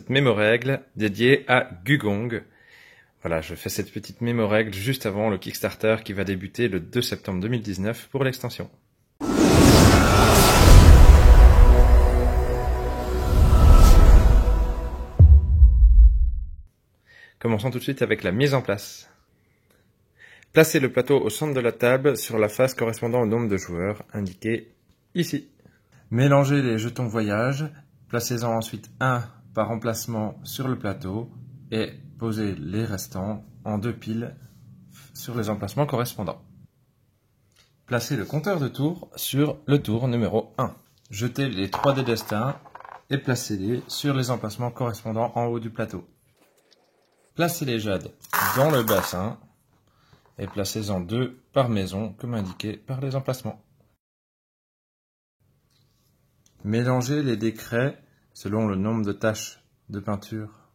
cette mémo-règle dédiée à Gugong. Voilà, je fais cette petite mémo-règle juste avant le Kickstarter qui va débuter le 2 septembre 2019 pour l'extension. Commençons tout de suite avec la mise en place. Placez le plateau au centre de la table sur la face correspondant au nombre de joueurs indiqué ici. Mélangez les jetons voyage, placez-en ensuite un par emplacement sur le plateau et posez les restants en 2 piles sur les emplacements correspondants. Placez le compteur de tours sur le tour numéro 1. Jetez les 3 dés destin et placez-les sur les emplacements correspondants en haut du plateau. Placez les jades dans le bassin et placez-en 2 par maison comme indiqué par les emplacements. Mélangez les décrets selon le nombre de taches de peinture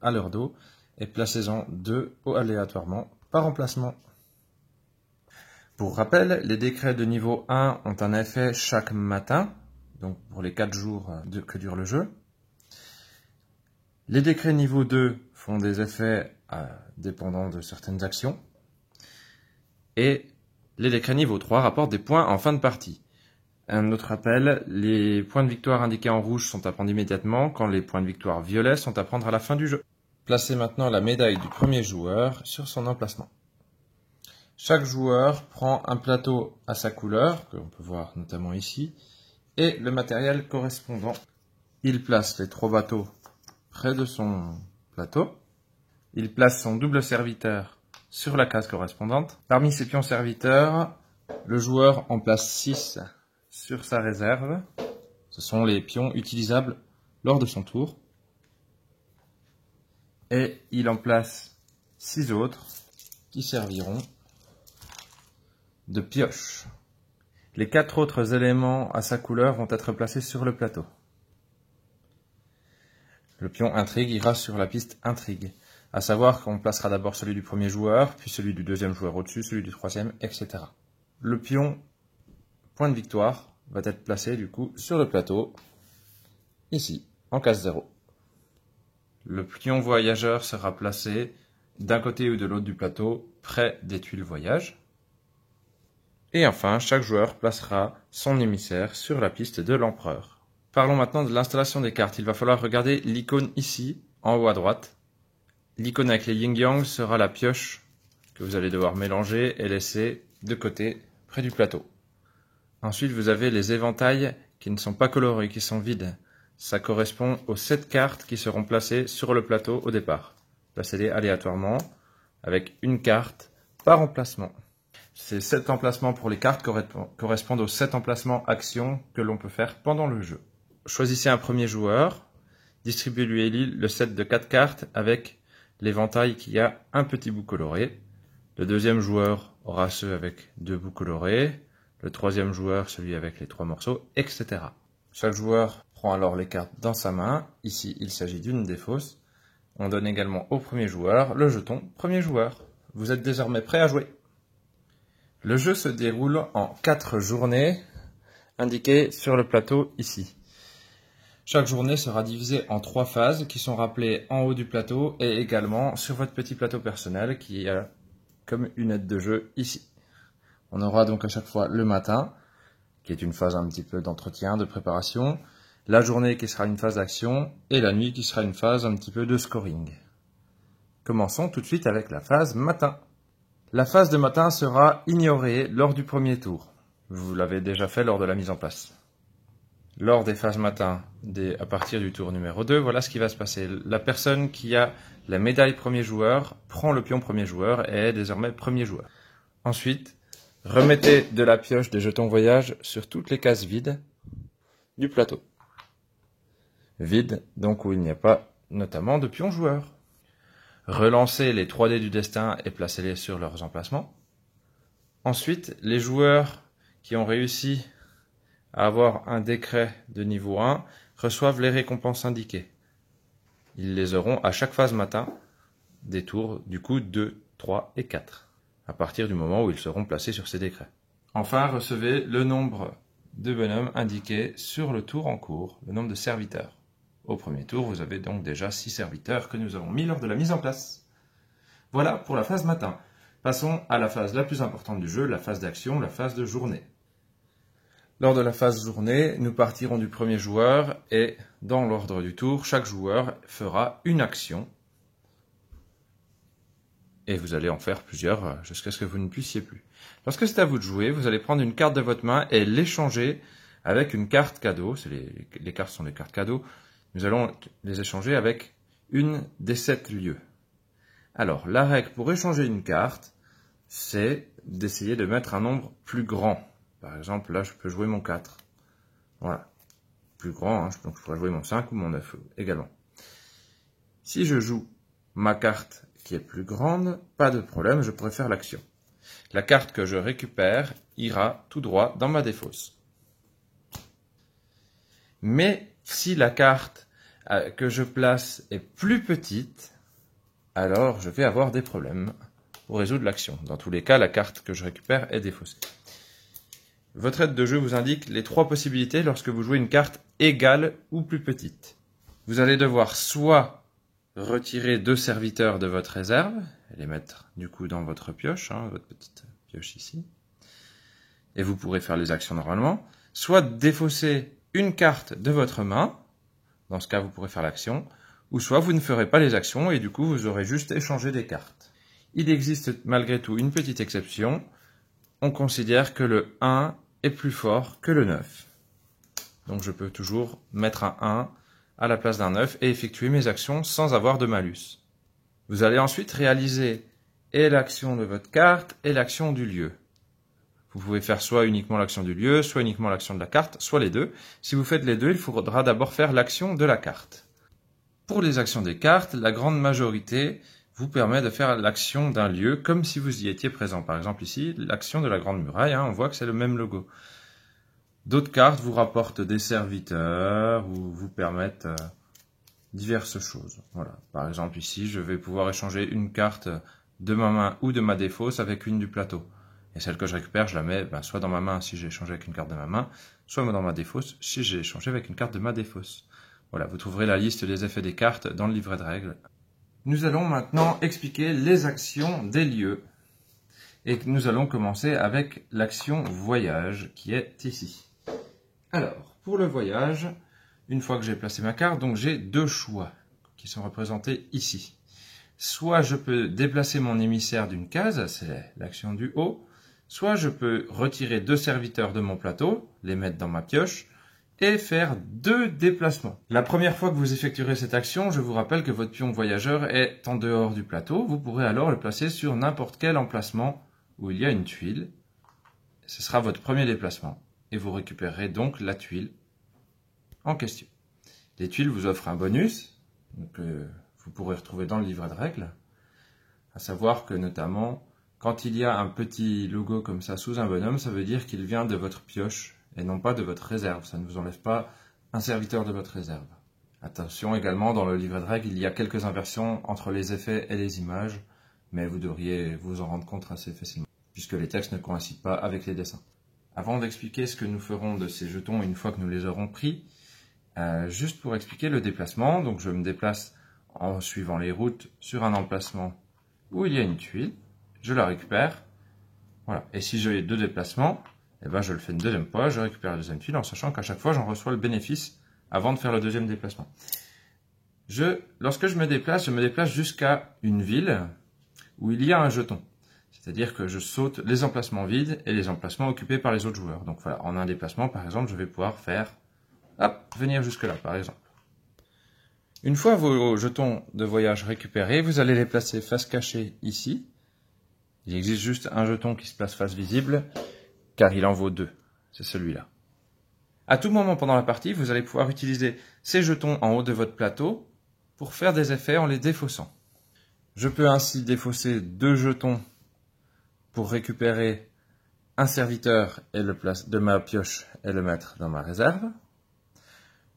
à leur dos et placez-en 2 aléatoirement par emplacement. Pour rappel, les décrets de niveau 1 ont un effet chaque matin, donc pour les 4 jours que dure le jeu. Les décrets niveau 2 font des effets dépendant de certaines actions. Et les décrets niveau 3 rapportent des points en fin de partie. Un autre rappel, les points de victoire indiqués en rouge sont à prendre immédiatement, quand les points de victoire violets sont à prendre à la fin du jeu. Placez maintenant la médaille du premier joueur sur son emplacement. Chaque joueur prend un plateau à sa couleur, que l'on peut voir notamment ici, et le matériel correspondant. Il place les 3 bateaux près de son plateau. Il place son double serviteur sur la case correspondante. Parmi ces pions serviteurs, le joueur en place 6 sur sa réserve. Ce sont les pions utilisables lors de son tour. Et il en place 6 autres qui serviront de pioche. Les 4 autres éléments à sa couleur vont être placés sur le plateau. Le pion intrigue ira sur la piste intrigue. À savoir qu'on placera d'abord celui du premier joueur, puis celui du deuxième joueur au-dessus, celui du troisième, etc. Le pion point de victoire va être placé du coup sur le plateau, ici, en case 0. Le pion voyageur sera placé d'un côté ou de l'autre du plateau, près des tuiles voyage. Et enfin, chaque joueur placera son émissaire sur la piste de l'empereur. Parlons maintenant de l'installation des cartes. Il va falloir regarder l'icône ici, en haut à droite. L'icône avec les yin-yang sera la pioche que vous allez devoir mélanger et laisser de côté près du plateau. Ensuite, vous avez les éventails qui ne sont pas colorés, qui sont vides. Ça correspond aux 7 cartes qui seront placées sur le plateau au départ. Placez-les aléatoirement avec une carte par emplacement. Ces 7 emplacements pour les cartes correspondent aux 7 emplacements actions que l'on peut faire pendant le jeu. Choisissez un premier joueur, distribuez-lui le set de 4 cartes avec l'éventail qui a un petit bout coloré. Le deuxième joueur aura ceux avec 2 bouts colorés. Le troisième joueur celui avec les 3 morceaux, etc. Chaque joueur prend alors les cartes dans sa main. Ici, il s'agit d'une des fausses. On donne également au premier joueur le jeton premier joueur. Vous êtes désormais prêt à jouer. Le jeu se déroule en 4 journées, indiquées sur le plateau ici. Chaque journée sera divisée en 3 phases qui sont rappelées en haut du plateau et également sur votre petit plateau personnel qui a comme une aide de jeu ici. On aura donc à chaque fois le matin, qui est une phase un petit peu d'entretien, de préparation, la journée qui sera une phase d'action et la nuit qui sera une phase un petit peu de scoring. Commençons tout de suite avec la phase matin. La phase de matin sera ignorée lors du premier tour. Vous l'avez déjà fait lors de la mise en place. Lors des phases matin, à partir du tour numéro 2, voilà ce qui va se passer. La personne qui a la médaille premier joueur prend le pion premier joueur et est désormais premier joueur. Ensuite, remettez de la pioche des jetons voyage sur toutes les cases vides du plateau. Vides, donc où il n'y a pas notamment de pion joueur. Relancez les 3 dés du destin et placez-les sur leurs emplacements. Ensuite, les joueurs qui ont réussi à avoir un décret de niveau 1 reçoivent les récompenses indiquées. Ils les auront à chaque phase matin des tours du coup 2, 3 et 4, à partir du moment où ils seront placés sur ces décrets. Enfin, recevez le nombre de bonhommes indiqués sur le tour en cours, le nombre de serviteurs. Au premier tour, vous avez donc déjà 6 serviteurs que nous avons mis lors de la mise en place. Voilà pour la phase matin. Passons à la phase la plus importante du jeu, la phase d'action, la phase de journée. Lors de la phase journée, nous partirons du premier joueur et dans l'ordre du tour, chaque joueur fera une action. Et vous allez en faire plusieurs jusqu'à ce que vous ne puissiez plus. Lorsque c'est à vous de jouer, vous allez prendre une carte de votre main et l'échanger avec une carte cadeau. Les cartes sont des cartes cadeaux. Nous allons les échanger avec une des 7 lieux. Alors, la règle pour échanger une carte, c'est d'essayer de mettre un nombre plus grand. Par exemple, là, je peux jouer mon 4. Voilà. Plus grand, hein, donc je pourrais jouer mon 5 ou mon 9 également. Si je joue ma carte qui est plus grande, pas de problème, je pourrais faire l'action. La carte que je récupère ira tout droit dans ma défausse. Mais si la carte que je place est plus petite, alors je vais avoir des problèmes pour résoudre l'action. Dans tous les cas, la carte que je récupère est défaussée. Votre aide de jeu vous indique les 3 possibilités lorsque vous jouez une carte égale ou plus petite. Vous allez devoir soit retirer 2 serviteurs de votre réserve, et les mettre du coup dans votre pioche, hein, votre petite pioche ici, et vous pourrez faire les actions normalement, soit défausser une carte de votre main, dans ce cas vous pourrez faire l'action, ou soit vous ne ferez pas les actions et du coup vous aurez juste échangé des cartes. Il existe malgré tout une petite exception, on considère que le 1 est plus fort que le 9. Donc je peux toujours mettre un 1 à la place d'un 9 et effectuer mes actions sans avoir de malus. Vous allez ensuite réaliser et l'action de votre carte et l'action du lieu. Vous pouvez faire soit uniquement l'action du lieu, soit uniquement l'action de la carte, soit les deux. Si vous faites les deux, il faudra d'abord faire l'action de la carte. Pour les actions des cartes, la grande majorité vous permet de faire l'action d'un lieu comme si vous y étiez présent. Par exemple ici, l'action de la Grande Muraille, hein, on voit que c'est le même logo. D'autres cartes vous rapportent des serviteurs ou vous permettent diverses choses. Voilà. Par exemple ici, je vais pouvoir échanger une carte de ma main ou de ma défausse avec une du plateau. Et celle que je récupère, je la mets soit dans ma main si j'ai échangé avec une carte de ma main, soit dans ma défausse si j'ai échangé avec une carte de ma défausse. Voilà, vous trouverez la liste des effets des cartes dans le livret de règles. Nous allons maintenant expliquer les actions des lieux. Et nous allons commencer avec l'action voyage qui est ici. Alors, pour le voyage, une fois que j'ai placé ma carte, donc j'ai 2 choix qui sont représentés ici. Soit je peux déplacer mon émissaire d'une case, c'est l'action du haut, soit je peux retirer 2 serviteurs de mon plateau, les mettre dans ma pioche, et faire 2 déplacements. La première fois que vous effectuerez cette action, je vous rappelle que votre pion voyageur est en dehors du plateau. Vous pourrez alors le placer sur n'importe quel emplacement où il y a une tuile. Ce sera votre premier déplacement. Et vous récupérerez donc la tuile en question. Les tuiles vous offrent un bonus, que vous pourrez retrouver dans le livret de règles, à savoir que notamment, quand il y a un petit logo comme ça sous un bonhomme, ça veut dire qu'il vient de votre pioche et non pas de votre réserve. Ça ne vous enlève pas un serviteur de votre réserve. Attention également, dans le livret de règles, il y a quelques inversions entre les effets et les images, mais vous devriez vous en rendre compte assez facilement, puisque les textes ne coïncident pas avec les dessins. Avant d'expliquer ce que nous ferons de ces jetons une fois que nous les aurons pris, juste pour expliquer le déplacement, donc je me déplace en suivant les routes sur un emplacement où il y a une tuile, je la récupère, voilà. Et si j'ai 2 déplacements, eh ben je le fais une deuxième fois, je récupère la deuxième tuile en sachant qu'à chaque fois j'en reçois le bénéfice avant de faire le deuxième déplacement. Lorsque je me déplace jusqu'à une ville où il y a un jeton. C'est-à-dire que je saute les emplacements vides et les emplacements occupés par les autres joueurs. Donc voilà, en un déplacement par exemple, je vais pouvoir faire, venir jusque là par exemple. Une fois vos jetons de voyage récupérés, vous allez les placer face cachée ici. Il existe juste un jeton qui se place face visible, car il en vaut 2. C'est celui-là. À tout moment pendant la partie, vous allez pouvoir utiliser ces jetons en haut de votre plateau pour faire des effets en les défaussant. Je peux ainsi défausser 2 jetons pour récupérer un serviteur et le place de ma pioche et le mettre dans ma réserve.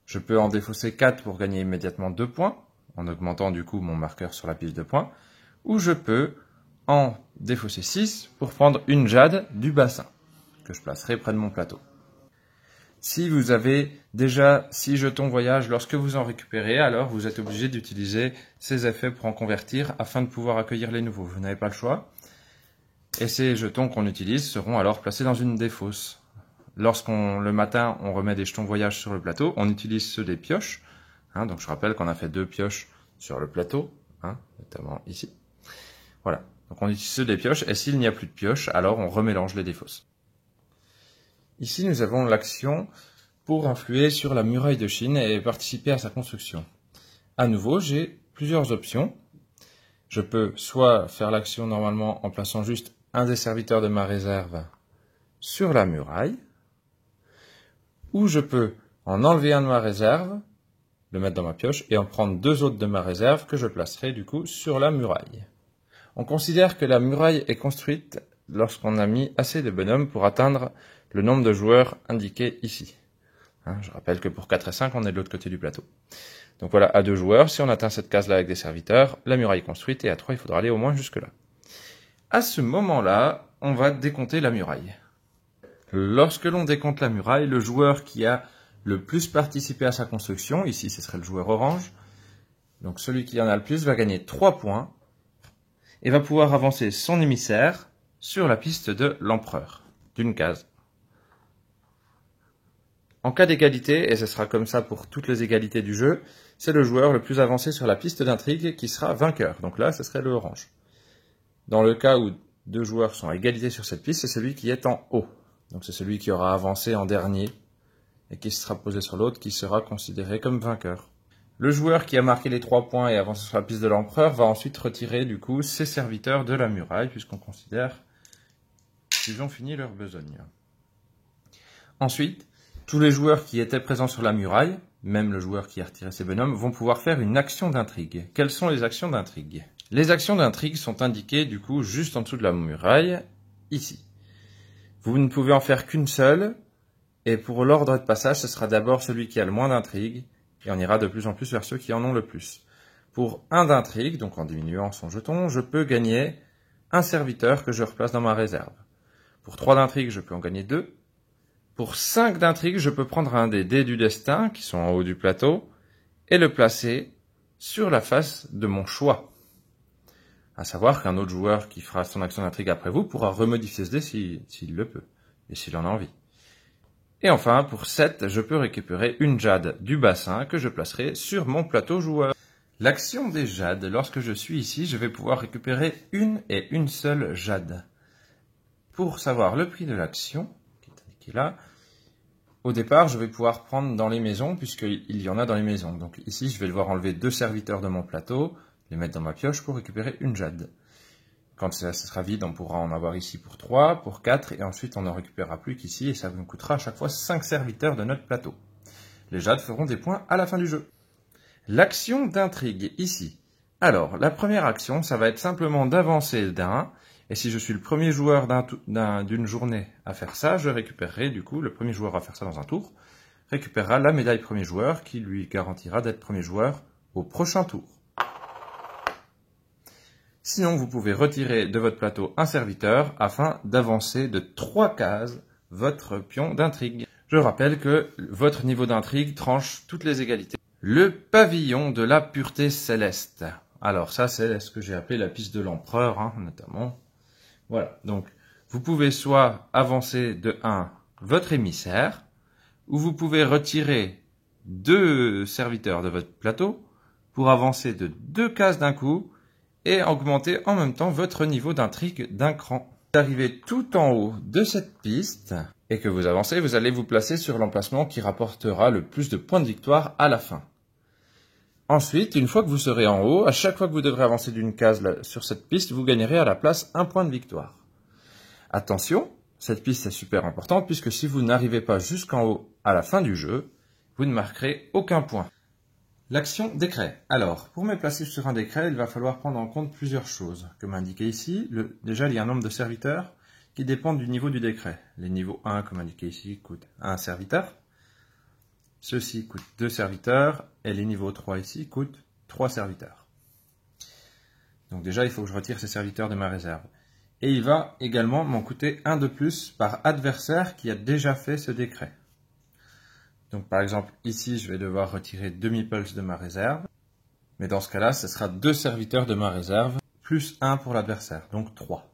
Je peux en défausser 4 pour gagner immédiatement 2 points, en augmentant du coup mon marqueur sur la pile de points. Ou je peux en défausser 6 pour prendre une jade du bassin, que je placerai près de mon plateau. Si vous avez déjà 6 jetons voyage lorsque vous en récupérez, alors vous êtes obligé d'utiliser ces effets pour en convertir afin de pouvoir accueillir les nouveaux. Vous n'avez pas le choix. Et ces jetons qu'on utilise seront alors placés dans une défausse. Le matin, on remet des jetons voyage sur le plateau, on utilise ceux des pioches. Donc je rappelle qu'on a fait 2 pioches sur le plateau, notamment ici. Voilà. Donc on utilise ceux des pioches, et s'il n'y a plus de pioches, alors on remélange les défausses. Ici, nous avons l'action pour influer sur la muraille de Chine et participer à sa construction. À nouveau, j'ai plusieurs options. Je peux soit faire l'action normalement en plaçant juste un des serviteurs de ma réserve sur la muraille, ou je peux en enlever un de ma réserve, le mettre dans ma pioche, et en prendre 2 autres de ma réserve que je placerai du coup sur la muraille. On considère que la muraille est construite lorsqu'on a mis assez de bonhommes pour atteindre le nombre de joueurs indiqué ici. Je rappelle que pour 4 et 5, on est de l'autre côté du plateau. Donc voilà, à 2 joueurs, si on atteint cette case-là avec des serviteurs, la muraille est construite, et à 3, il faudra aller au moins jusque-là. À ce moment-là, on va décompter la muraille. Lorsque l'on décompte la muraille, le joueur qui a le plus participé à sa construction, ici ce serait le joueur orange, donc celui qui en a le plus va gagner 3 points, et va pouvoir avancer son émissaire sur la piste de l'empereur, d'une case. En cas d'égalité, et ce sera comme ça pour toutes les égalités du jeu, c'est le joueur le plus avancé sur la piste d'intrigue qui sera vainqueur. Donc là, ce serait le orange. Dans le cas où 2 joueurs sont à égalité sur cette piste, c'est celui qui est en haut. Donc c'est celui qui aura avancé en dernier et qui sera posé sur l'autre qui sera considéré comme vainqueur. Le joueur qui a marqué les 3 points et avancé sur la piste de l'empereur va ensuite retirer du coup ses serviteurs de la muraille puisqu'on considère qu'ils ont fini leur besogne. Ensuite, tous les joueurs qui étaient présents sur la muraille, même le joueur qui a retiré ses bonhommes, vont pouvoir faire une action d'intrigue. Quelles sont les actions d'intrigue? Les actions d'intrigue sont indiquées du coup juste en dessous de la muraille, ici. Vous ne pouvez en faire qu'une seule, et pour l'ordre de passage, ce sera d'abord celui qui a le moins d'intrigue, et on ira de plus en plus vers ceux qui en ont le plus. Pour 1 d'intrigue, donc en diminuant son jeton, je peux gagner un serviteur que je replace dans ma réserve. Pour 3 d'intrigue, je peux en gagner 2. Pour 5 d'intrigue, je peux prendre un des dés du destin, qui sont en haut du plateau, et le placer sur la face de mon choix. À savoir qu'un autre joueur qui fera son action d'intrigue après vous pourra remodifier ce dé s'il le peut, et s'il en a envie. Et enfin, pour 7, je peux récupérer une jade du bassin que je placerai sur mon plateau joueur. L'action des jades, lorsque je suis ici, je vais pouvoir récupérer une et une seule jade. Pour savoir le prix de l'action, qui est là, au départ, je vais pouvoir prendre dans les maisons, puisqu'il y en a dans les maisons. Donc ici, je vais devoir enlever 2 serviteurs de mon plateau, les mettre dans ma pioche pour récupérer une jade. Quand ça sera vide, on pourra en avoir ici pour 3, pour 4, et ensuite on n'en récupérera plus qu'ici, et ça nous coûtera à chaque fois 5 serviteurs de notre plateau. Les jades feront des points à la fin du jeu. L'action d'intrigue, ici. Alors, la première action, ça va être simplement d'avancer d'un, et si je suis le premier joueur d'une journée à faire ça, je récupérerai, du coup, le premier joueur à faire ça dans un tour, récupérera la médaille premier joueur, qui lui garantira d'être premier joueur au prochain tour. Sinon, vous pouvez retirer de votre plateau un serviteur afin d'avancer de 3 cases votre pion d'intrigue. Je rappelle que votre niveau d'intrigue tranche toutes les égalités. Le pavillon de la pureté céleste. Alors ça, c'est ce que j'ai appelé la piste de l'empereur, notamment. Voilà, donc vous pouvez soit avancer de 1 votre émissaire, ou vous pouvez retirer 2 serviteurs de votre plateau pour avancer de 2 cases d'un coup, et augmenter en même temps votre niveau d'intrigue d'un cran. Vous arrivez tout en haut de cette piste et que vous avancez, vous allez vous placer sur l'emplacement qui rapportera le plus de points de victoire à la fin. Ensuite, une fois que vous serez en haut, à chaque fois que vous devrez avancer d'une case sur cette piste, vous gagnerez à la place 1 point de victoire. Attention, cette piste est super importante puisque si vous n'arrivez pas jusqu'en haut à la fin du jeu, vous ne marquerez aucun point. L'action décret. Alors, pour me placer sur un décret, il va falloir prendre en compte plusieurs choses. Comme indiqué ici, déjà il y a un nombre de serviteurs qui dépendent du niveau du décret. Les niveaux 1, comme indiqué ici, coûtent 1 serviteur. Ceux-ci coûtent 2 serviteurs. Et les niveaux 3 ici coûtent 3 serviteurs. Donc déjà, il faut que je retire ces serviteurs de ma réserve. Et il va également m'en coûter 1 de plus par adversaire qui a déjà fait ce décret. Donc par exemple, ici, je vais devoir retirer 2 meeples de ma réserve. Mais dans ce cas-là, ce sera 2 serviteurs de ma réserve, plus 1 pour l'adversaire, donc 3.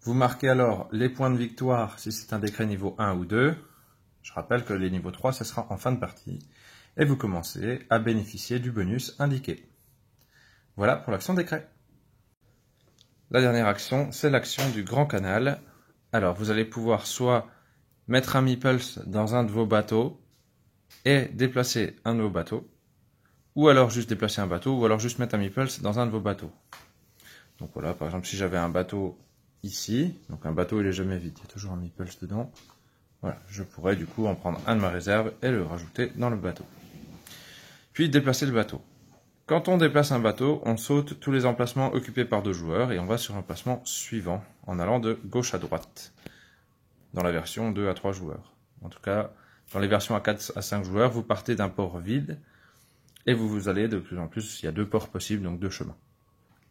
Vous marquez alors les points de victoire si c'est un décret niveau 1 ou 2. Je rappelle que les niveaux 3, ce sera en fin de partie. Et vous commencez à bénéficier du bonus indiqué. Voilà pour l'action décret. La dernière action, c'est l'action du grand canal. Alors, vous allez pouvoir soit mettre un meeples dans un de vos bateaux et déplacer un de vos bateaux, ou alors juste déplacer un bateau, ou alors juste mettre un meeples dans un de vos bateaux. Donc voilà, par exemple, si j'avais un bateau ici, donc un bateau il est jamais vide, il y a toujours un meeples dedans, voilà, je pourrais du coup en prendre un de ma réserve et le rajouter dans le bateau. Puis déplacer le bateau. Quand on déplace un bateau, on saute tous les emplacements occupés par 2 joueurs et on va sur l'emplacement suivant, en allant de gauche à droite, dans la version 2 à 3 joueurs. En tout cas, dans les versions à 4 à 5 joueurs, vous partez d'un port vide et vous allez de plus en plus, il y a 2 ports possibles, donc 2 chemins.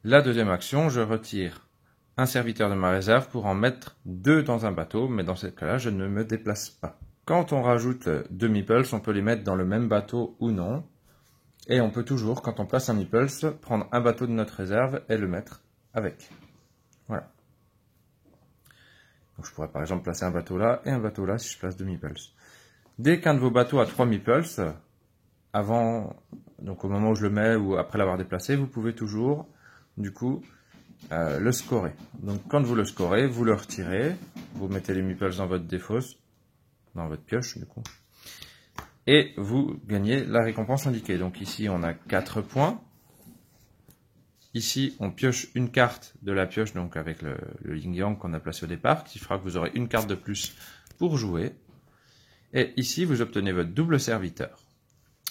La deuxième action, je retire un serviteur de ma réserve pour en mettre 2 dans un bateau, mais dans ce cas-là, je ne me déplace pas. Quand on rajoute 2 meeples, on peut les mettre dans le même bateau ou non. Et on peut toujours, quand on place un meeples, prendre un bateau de notre réserve et le mettre avec. Voilà. Donc je pourrais par exemple placer un bateau là et un bateau là si je place 2 meeples. Dès qu'un de vos bateaux a 3 meeples, avant, donc au moment où je le mets ou après l'avoir déplacé, vous pouvez toujours, du coup, le scorer. Donc quand vous le scorez, vous le retirez, vous mettez les meeples dans votre défausse, dans votre pioche du coup. Et vous gagnez la récompense indiquée. Donc ici, on a 4 points. Ici, on pioche une carte de la pioche, donc avec le yin-yang qu'on a placé au départ, qui fera que vous aurez une carte de plus pour jouer. Et ici, vous obtenez votre double serviteur.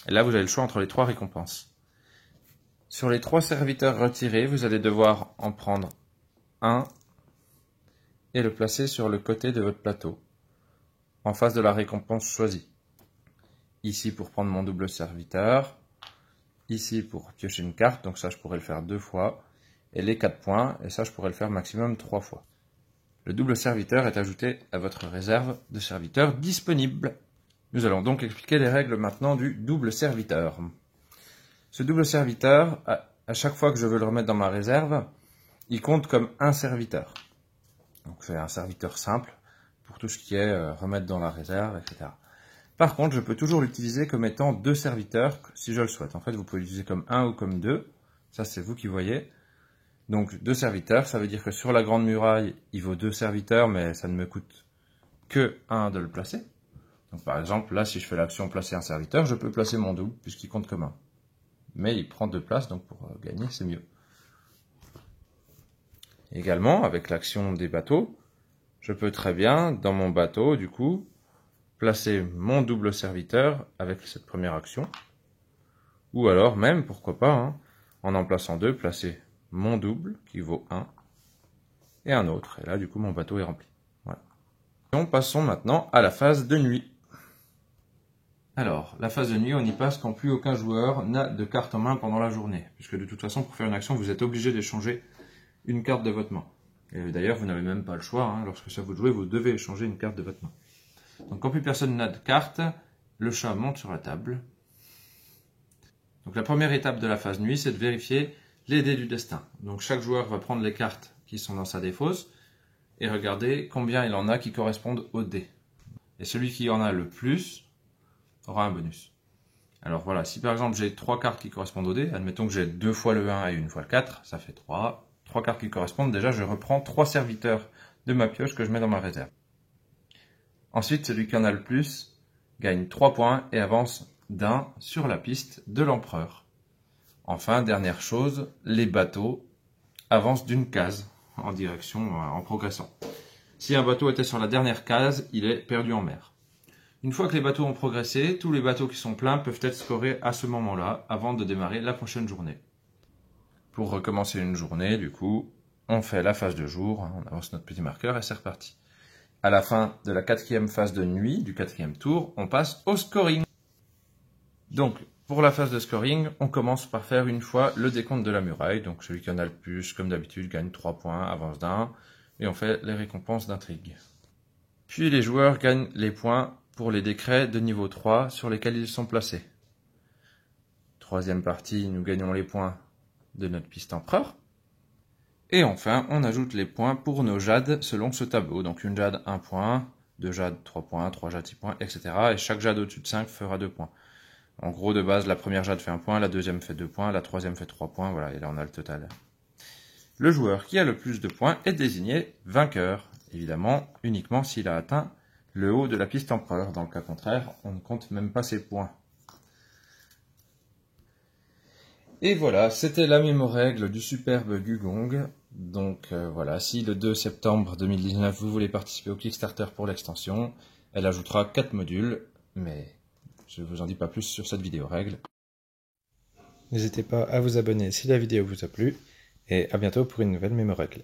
Et là, vous avez le choix entre les 3 récompenses. Sur les 3 serviteurs retirés, vous allez devoir en prendre un et le placer sur le côté de votre plateau, en face de la récompense choisie. Ici pour prendre mon double serviteur, ici pour piocher une carte, donc ça je pourrais le faire 2 fois, et les 4 points, et ça je pourrais le faire maximum 3 fois. Le double serviteur est ajouté à votre réserve de serviteurs disponible. Nous allons donc expliquer les règles maintenant du double serviteur. Ce double serviteur, à chaque fois que je veux le remettre dans ma réserve, il compte comme un serviteur. Donc c'est un serviteur simple pour tout ce qui est remettre dans la réserve, etc. Par contre, je peux toujours l'utiliser comme étant 2 serviteurs si je le souhaite. En fait, vous pouvez l'utiliser comme 1 ou comme 2. Ça, c'est vous qui voyez. Donc, 2 serviteurs, ça veut dire que sur la grande muraille, il vaut 2 serviteurs, mais ça ne me coûte que 1 de le placer. Donc, par exemple, là, si je fais l'action placer un serviteur, je peux placer mon double, puisqu'il compte comme 1. Mais il prend 2 places, donc pour gagner, c'est mieux. Également, avec l'action des bateaux, je peux très bien, dans mon bateau, du coup, placer mon double serviteur avec cette première action. Ou alors même, pourquoi pas, en plaçant 2, placer mon double qui vaut 1 et un autre. Et là, du coup, mon bateau est rempli. Voilà. Passons maintenant à la phase de nuit. Alors, la phase de nuit, on y passe quand plus aucun joueur n'a de carte en main pendant la journée. Puisque de toute façon, pour faire une action, vous êtes obligé d'échanger une carte de votre main. Et d'ailleurs, vous n'avez même pas le choix. Lorsque ça vous jouez, vous devez échanger une carte de votre main. Donc quand plus personne n'a de carte, le chat monte sur la table. Donc la première étape de la phase nuit, c'est de vérifier les dés du destin. Donc chaque joueur va prendre les cartes qui sont dans sa défausse et regarder combien il en a qui correspondent aux dés. Et celui qui en a le plus aura un bonus. Alors voilà, si par exemple j'ai 3 cartes qui correspondent aux dés, admettons que j'ai 2 fois le 1 et 1 fois le 4, ça fait 3. 3 cartes qui correspondent, déjà je reprends 3 serviteurs de ma pioche que je mets dans ma réserve. Ensuite, celui qui en a le plus gagne 3 points et avance d'1 sur la piste de l'empereur. Enfin, dernière chose, les bateaux avancent d'une case en direction, en progressant. Si un bateau était sur la dernière case, il est perdu en mer. Une fois que les bateaux ont progressé, tous les bateaux qui sont pleins peuvent être scorés à ce moment-là, avant de démarrer la prochaine journée. Pour recommencer une journée, du coup, on fait la phase de jour, on avance notre petit marqueur et c'est reparti. À la fin de la 4e phase de nuit, du 4e tour, on passe au scoring. Donc, pour la phase de scoring, on commence par faire une fois le décompte de la muraille. Donc, celui qui en a le plus, comme d'habitude, gagne 3 points, avance d'1, et on fait les récompenses d'intrigue. Puis les joueurs gagnent les points pour les décrets de niveau 3 sur lesquels ils sont placés. Troisième partie, nous gagnons les points de notre piste empereur. Et enfin, on ajoute les points pour nos jades selon ce tableau. Donc une jade 1 point, 2 jades 3 points, 3 jades 6 points, etc. Et chaque jade au-dessus de 5 fera 2 points. En gros, de base, la première jade fait 1 point, la deuxième fait 2 points, la troisième fait 3 points, voilà, et là on a le total. Le joueur qui a le plus de points est désigné vainqueur, évidemment uniquement s'il a atteint le haut de la piste empereur. Dans le cas contraire, on ne compte même pas ses points. Et voilà, c'était la mémo-règle du superbe Gugong. Donc voilà, si le 2 septembre 2019 vous voulez participer au Kickstarter pour l'extension, elle ajoutera 4 modules, mais je ne vous en dis pas plus sur cette vidéo règle. N'hésitez pas à vous abonner si la vidéo vous a plu, et à bientôt pour une nouvelle mémo-règle.